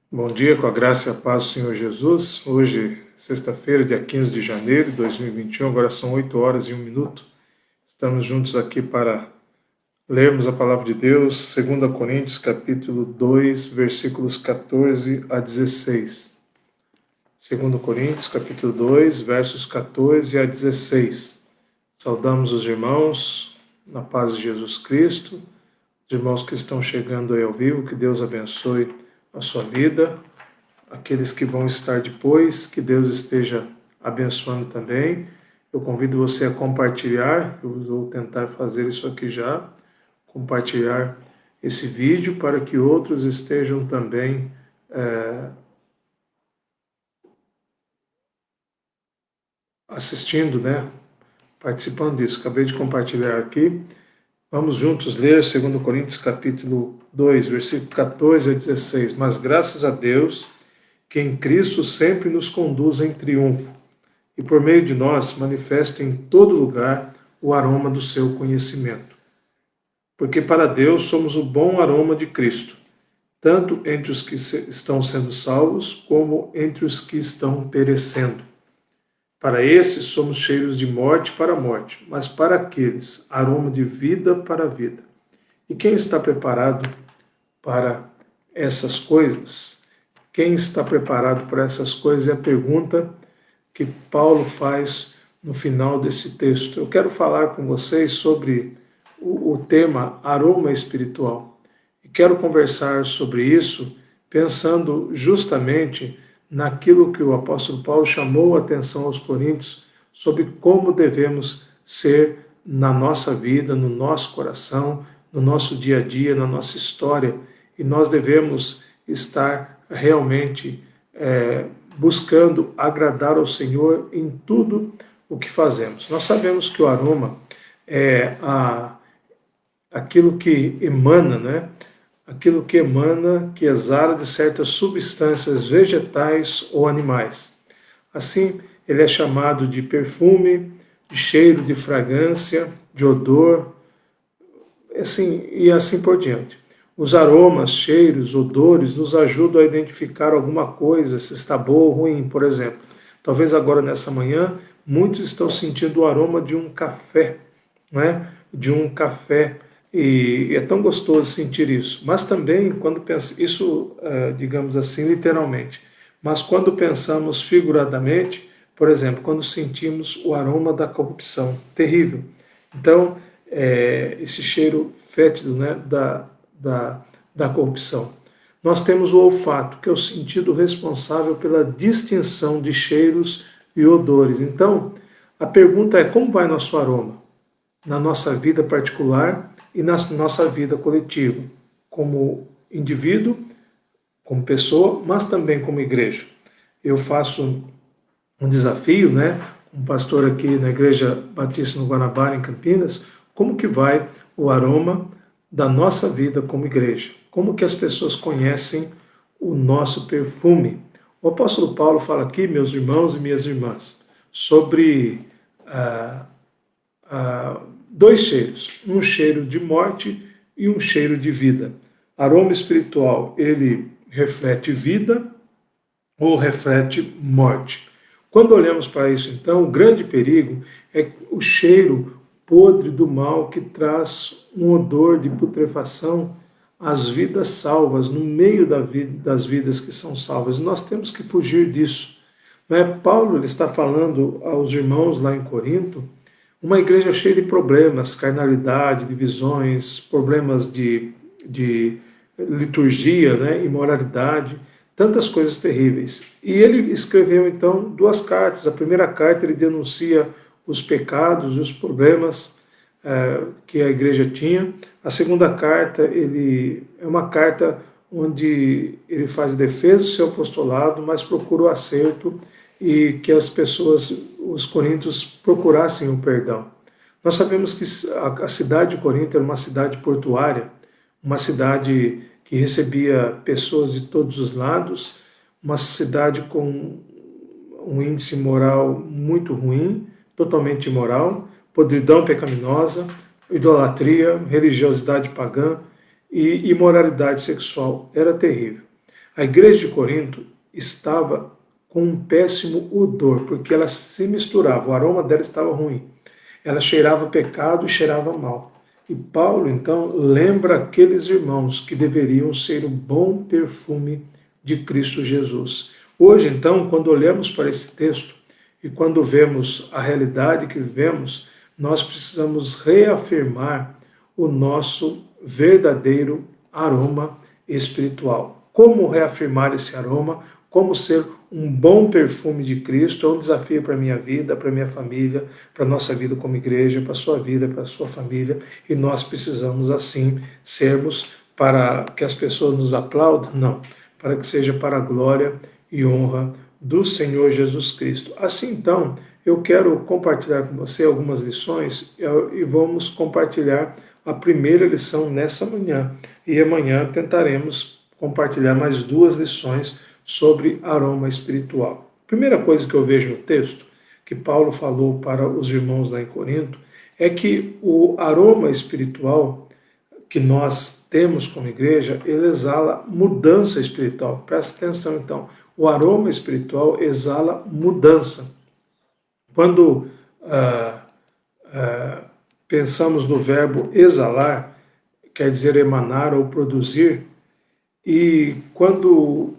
Bom dia, com a graça e a paz do Senhor Jesus. Hoje, sexta-feira, dia 15 de janeiro de 2021, agora são 8 horas e 1 minuto. Estamos juntos aqui para lermos a palavra de Deus, 2 Coríntios, capítulo 2, versículos 14 a 16. 2 Coríntios, capítulo 2, versos 14 a 16. Saudamos os irmãos na paz de Jesus Cristo, os irmãos que estão chegando aí ao vivo, que Deus abençoe a sua vida, aqueles que vão estar depois, que Deus esteja abençoando também. Eu convido você a compartilhar, eu vou tentar fazer isso aqui já, compartilhar esse vídeo para que outros estejam também assistindo, né? Participando disso. Acabei de compartilhar aqui. Vamos juntos ler 2 Coríntios capítulo 2, versículo 14 a 16. Mas graças a Deus, que em Cristo sempre nos conduz em triunfo, e por meio de nós manifesta em todo lugar o aroma do seu conhecimento. Porque para Deus somos o bom aroma de Cristo, tanto entre os que estão sendo salvos, como entre os que estão perecendo. Para esses somos cheiros de morte para a morte, mas para aqueles, aroma de vida para a vida. E quem está preparado para essas coisas? Quem está preparado para essas coisas é a pergunta que Paulo faz no final desse texto. Eu quero falar com vocês sobre o tema aroma espiritual. E quero conversar sobre isso pensando justamente naquilo que o apóstolo Paulo chamou a atenção aos coríntios sobre como devemos ser na nossa vida, no nosso coração, no nosso dia a dia, na nossa história. E nós devemos estar realmente buscando agradar ao Senhor em tudo o que fazemos. Nós sabemos que o aroma é aquilo que emana, né? Aquilo que emana, que exala de certas substâncias vegetais ou animais. Assim, ele é chamado de perfume, de cheiro, de fragrância, de odor, assim, e assim por diante. Os aromas, cheiros, odores nos ajudam a identificar alguma coisa, se está boa ou ruim, por exemplo. Talvez agora nessa manhã, muitos estão sentindo o aroma de um café, não é? De um café. E é tão gostoso sentir isso. Mas também, quando pensamos, isso, digamos assim, literalmente, mas quando pensamos figuradamente, por exemplo, quando sentimos o aroma da corrupção, terrível. Então, esse cheiro fétido, né, da corrupção. Nós temos o olfato, que é o sentido responsável pela distinção de cheiros e odores. Então, a pergunta é: como vai nosso aroma? Na nossa vida particular e na nossa vida coletiva, como indivíduo, como pessoa, mas também como igreja. Eu faço um desafio, né? Um pastor aqui na Igreja Batista no Guanabara, em Campinas, como que vai o aroma da nossa vida como igreja? Como que as pessoas conhecem o nosso perfume? O apóstolo Paulo fala aqui, meus irmãos e minhas irmãs, sobre dois cheiros, um cheiro de morte e um cheiro de vida. Aroma espiritual, ele reflete vida ou reflete morte. Quando olhamos para isso, então, o grande perigo é o cheiro podre do mal que traz um odor de putrefação às vidas salvas, no meio das vidas que são salvas. Nós temos que fugir disso. Paulo ele está falando aos irmãos lá em Corinto, uma igreja cheia de problemas, carnalidade, divisões, problemas de liturgia, né, imoralidade, tantas coisas terríveis. E ele escreveu, então, duas cartas. A primeira carta ele denuncia os pecados e os problemas que a igreja tinha. A segunda carta é uma carta onde ele faz defesa do seu apostolado, mas procura o acerto e que as pessoas, os coríntios, procurassem o perdão. Nós sabemos que a cidade de Corinto era uma cidade portuária, uma cidade que recebia pessoas de todos os lados, uma cidade com um índice moral muito ruim, totalmente imoral, podridão pecaminosa, idolatria, religiosidade pagã e imoralidade sexual. Era terrível. A igreja de Corinto estava com um péssimo odor, porque ela se misturava, o aroma dela estava ruim. Ela cheirava pecado e cheirava mal. E Paulo, então, lembra aqueles irmãos que deveriam ser o bom perfume de Cristo Jesus. Hoje, então, quando olhamos para esse texto e quando vemos a realidade que vivemos, nós precisamos reafirmar o nosso verdadeiro aroma espiritual. Como reafirmar esse aroma? Como ser um bom perfume de Cristo? É um desafio para a minha vida, para a minha família, para a nossa vida como igreja, para a sua vida, para a sua família. E nós precisamos, assim, sermos para que as pessoas nos aplaudam? Não, para que seja para a glória e honra do Senhor Jesus Cristo. Assim, então, eu quero compartilhar com você algumas lições e vamos compartilhar a primeira lição nessa manhã. E amanhã tentaremos compartilhar mais 2 lições sobre aroma espiritual. Primeira coisa que eu vejo no texto, que Paulo falou para os irmãos lá em Corinto, é que o aroma espiritual que nós temos como igreja, ele exala mudança espiritual. Presta atenção, então. O aroma espiritual exala mudança. Quando pensamos no verbo exalar, quer dizer emanar ou produzir, e quando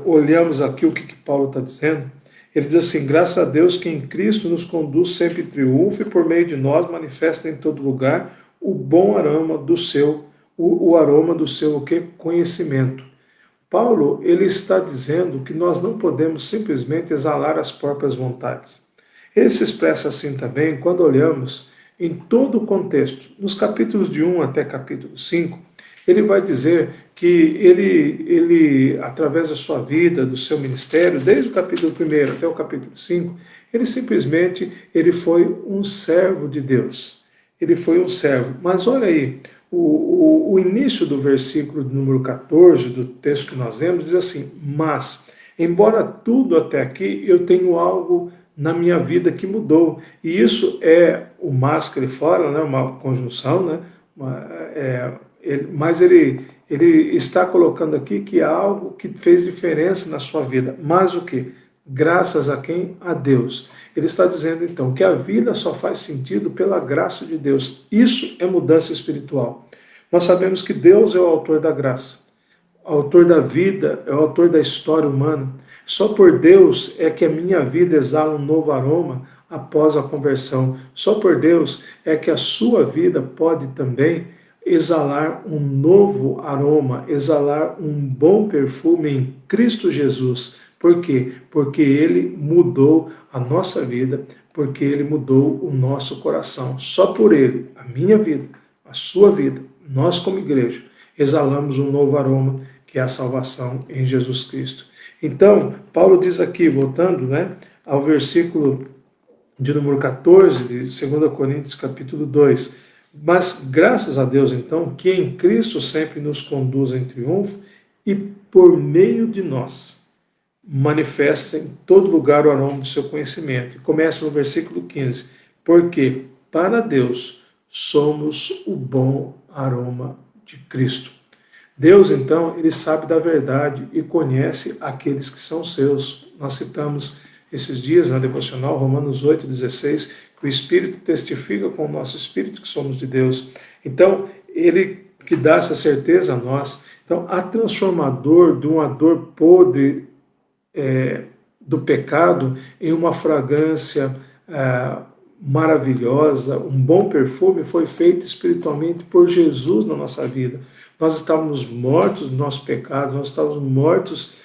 olhamos aqui o que Paulo está dizendo, ele diz assim: graças a Deus que em Cristo nos conduz sempre em triunfo e por meio de nós manifesta em todo lugar o bom aroma do seu, o aroma do seu conhecimento. Paulo, ele está dizendo que nós não podemos simplesmente exalar as próprias vontades. Ele se expressa assim também quando olhamos em todo o contexto. Nos capítulos de 1 até capítulo 5, ele vai dizer que ele, através da sua vida, do seu ministério, desde o capítulo 1 até o capítulo 5, ele foi um servo de Deus. Ele foi um servo. Mas olha aí, o início do versículo número 14 do texto que nós lemos diz assim: mas, embora tudo até aqui, eu tenho algo na minha vida que mudou. E isso é o mas que ele fala, né, uma conjunção, né, mas ele está colocando aqui que há algo que fez diferença na sua vida. Mas o que? Graças a quem? A Deus. Ele está dizendo então que a vida só faz sentido pela graça de Deus. Isso é mudança espiritual. Nós sabemos que Deus é o autor da graça, o autor da vida, é o autor da história humana. Só por Deus é que a minha vida exala um novo aroma após a conversão. Só por Deus é que a sua vida pode também exalar um novo aroma, exalar um bom perfume em Cristo Jesus. Por quê? Porque Ele mudou a nossa vida, porque Ele mudou o nosso coração. Só por Ele, a minha vida, a sua vida, nós como igreja, exalamos um novo aroma, que é a salvação em Jesus Cristo. Então, Paulo diz aqui, voltando, né, ao versículo de número 14, de 2 Coríntios capítulo 2, mas graças a Deus, então, que em Cristo sempre nos conduz em triunfo e por meio de nós manifesta em todo lugar o aroma do seu conhecimento. E começa no versículo 15, porque para Deus somos o bom aroma de Cristo. Deus, então, ele sabe da verdade e conhece aqueles que são seus. Nós citamos esses dias na devocional, Romanos 8,16, que o Espírito testifica com o nosso Espírito que somos de Deus. Então, ele que dá essa certeza a nós. Então, a transformador de uma dor podre do pecado em uma fragrância maravilhosa, um bom perfume, foi feito espiritualmente por Jesus na nossa vida. Nós estávamos mortos no nosso pecado, nós estávamos mortos,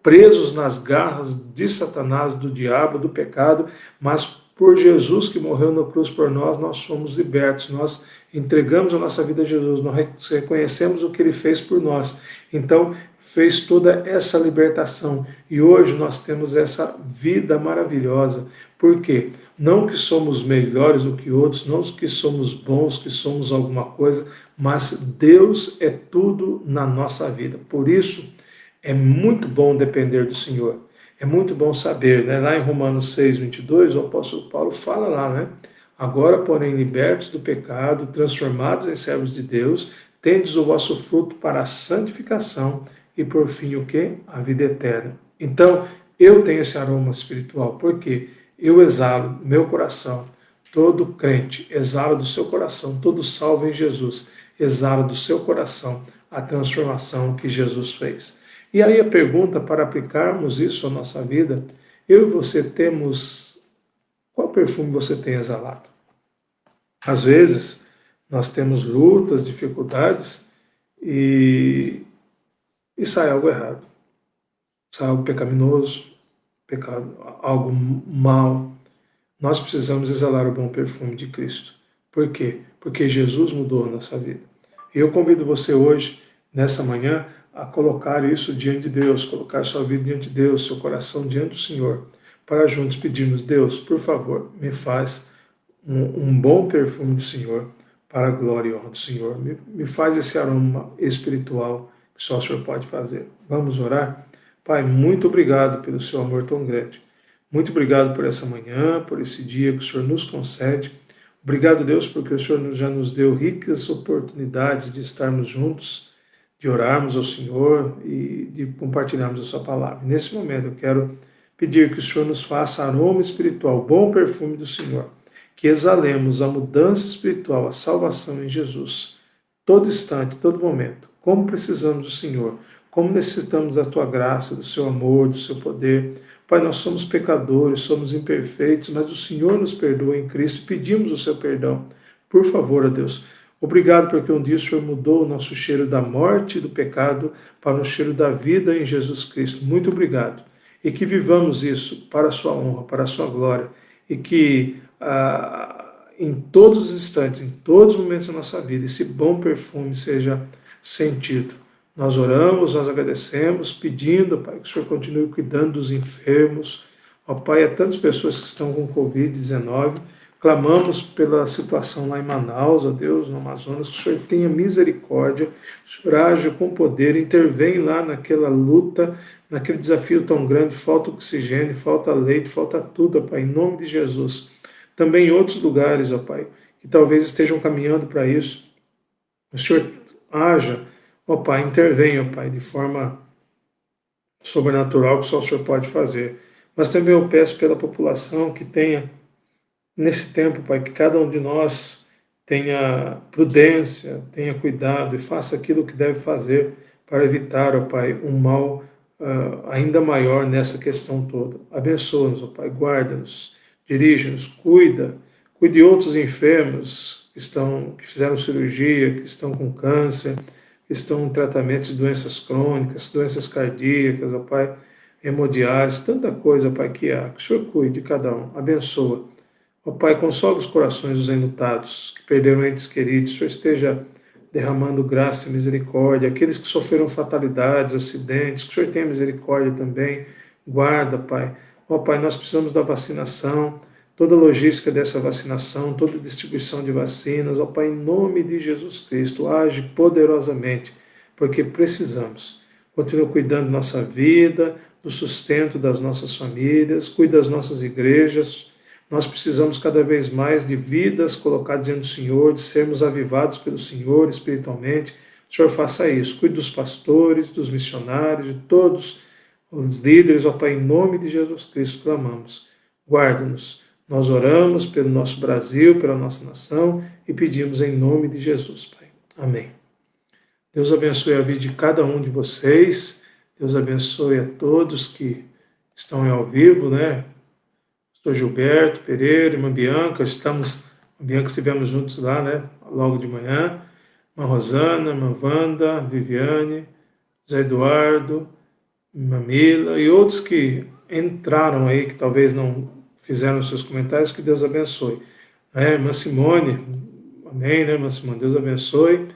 presos nas garras de Satanás, do diabo, do pecado, mas por Jesus que morreu na cruz por nós, nós fomos libertos, nós entregamos a nossa vida a Jesus, nós reconhecemos o que Ele fez por nós. Então, fez toda essa libertação e hoje nós temos essa vida maravilhosa. Por quê? Não que somos melhores do que outros, não que somos bons, que somos alguma coisa, mas Deus é tudo na nossa vida. Por isso, é muito bom depender do Senhor. É muito bom saber, né? Lá em Romanos 6:22, o apóstolo Paulo fala lá, né? Agora, porém, libertos do pecado, transformados em servos de Deus, tendes o vosso fruto para a santificação e por fim o quê? A vida eterna. Então, eu tenho esse aroma espiritual, porque eu exalo do meu coração, todo crente exala do seu coração, todo salvo em Jesus, exala do seu coração a transformação que Jesus fez. E aí a pergunta para aplicarmos isso à nossa vida, eu e você temos, qual perfume você tem exalado? Às vezes, nós temos lutas, dificuldades e sai algo errado, sai algo pecaminoso, pecado, algo mal. Nós precisamos exalar o bom perfume de Cristo. Por quê? Porque Jesus mudou a nossa vida. E eu convido você hoje, nessa manhã, a colocar isso diante de Deus, colocar sua vida diante de Deus, seu coração diante do Senhor, para juntos pedirmos: Deus, por favor, me faz um bom perfume do Senhor, para a glória e honra do Senhor. Me faz esse aroma espiritual que só o Senhor pode fazer. Vamos orar? Pai, muito obrigado pelo seu amor tão grande. Muito obrigado por essa manhã, por esse dia que o Senhor nos concede. Obrigado, Deus, porque o Senhor já nos deu ricas oportunidades de estarmos juntos, de orarmos ao Senhor e de compartilharmos a sua palavra. Nesse momento eu quero pedir que o Senhor nos faça aroma espiritual, bom perfume do Senhor, que exalemos a mudança espiritual, a salvação em Jesus, todo instante, todo momento. Como precisamos do Senhor, como necessitamos da tua graça, do seu amor, do seu poder. Pai, nós somos pecadores, somos imperfeitos, mas o Senhor nos perdoa em Cristo e pedimos o seu perdão. Por favor, ó Deus, obrigado porque um dia o Senhor mudou o nosso cheiro da morte e do pecado para o cheiro da vida em Jesus Cristo. Muito obrigado. E que vivamos isso para a sua honra, para a sua glória, e que em todos os instantes, em todos os momentos da nossa vida, esse bom perfume seja sentido. Nós oramos, nós agradecemos, pedindo, Pai, que o Senhor continue cuidando dos enfermos. Ó Pai, há tantas pessoas que estão com Covid-19, clamamos pela situação lá em Manaus, ó Deus, no Amazonas, que o Senhor tenha misericórdia, o Senhor age com poder, intervém lá naquela luta, naquele desafio tão grande, falta oxigênio, falta leite, falta tudo, ó Pai, em nome de Jesus. Também em outros lugares, ó Pai, que talvez estejam caminhando para isso, o Senhor haja, ó Pai, intervenha, ó Pai, de forma sobrenatural que só o Senhor pode fazer. Mas também eu peço pela população que tenha, nesse tempo, Pai, que cada um de nós tenha prudência, tenha cuidado e faça aquilo que deve fazer para evitar, ó Pai, um mal ainda maior nessa questão toda. Abençoa-nos, ó Pai, guarda-nos, dirige-nos, cuide de outros enfermos que fizeram cirurgia, que estão com câncer, que estão em tratamento de doenças crônicas, doenças cardíacas, ó Pai, hemodiálise, tanta coisa, Pai, que há. Que o Senhor cuide de cada um, abençoa. Ó Pai, console os corações dos enlutados, que perderam entes queridos, que o Senhor esteja derramando graça e misericórdia. Aqueles que sofreram fatalidades, acidentes, que o Senhor tenha misericórdia também. Guarda, Pai. Ó Pai, nós precisamos da vacinação, toda a logística dessa vacinação, toda a distribuição de vacinas. Ó Pai, em nome de Jesus Cristo, age poderosamente, porque precisamos. Continua cuidando da nossa vida, do sustento das nossas famílias, cuida das nossas igrejas. Nós precisamos cada vez mais de vidas colocadas diante do Senhor, de sermos avivados pelo Senhor espiritualmente. O Senhor faça isso. Cuide dos pastores, dos missionários, de todos os líderes. Ó Pai, em nome de Jesus Cristo, clamamos. Guarda-nos. Nós oramos pelo nosso Brasil, pela nossa nação e pedimos em nome de Jesus, Pai. Amém. Deus abençoe a vida de cada um de vocês. Deus abençoe a todos que estão ao vivo, né? Pastor Gilberto Pereira, irmã Bianca, estivemos juntos lá, né, logo de manhã, irmã Rosana, irmã Wanda, Viviane, Zé Eduardo, irmã Mila e outros que entraram aí, que talvez não fizeram seus comentários, que Deus abençoe. Irmã Simone, amém, né, irmã Simone, Deus abençoe.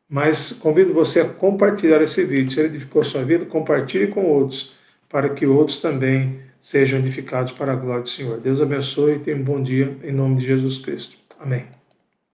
Mas convido você a compartilhar esse vídeo. Se ele edificou a sua vida, compartilhe com outros, para que outros também sejam edificados para a glória do Senhor. Deus abençoe e tenha um bom dia, em nome de Jesus Cristo. Amém.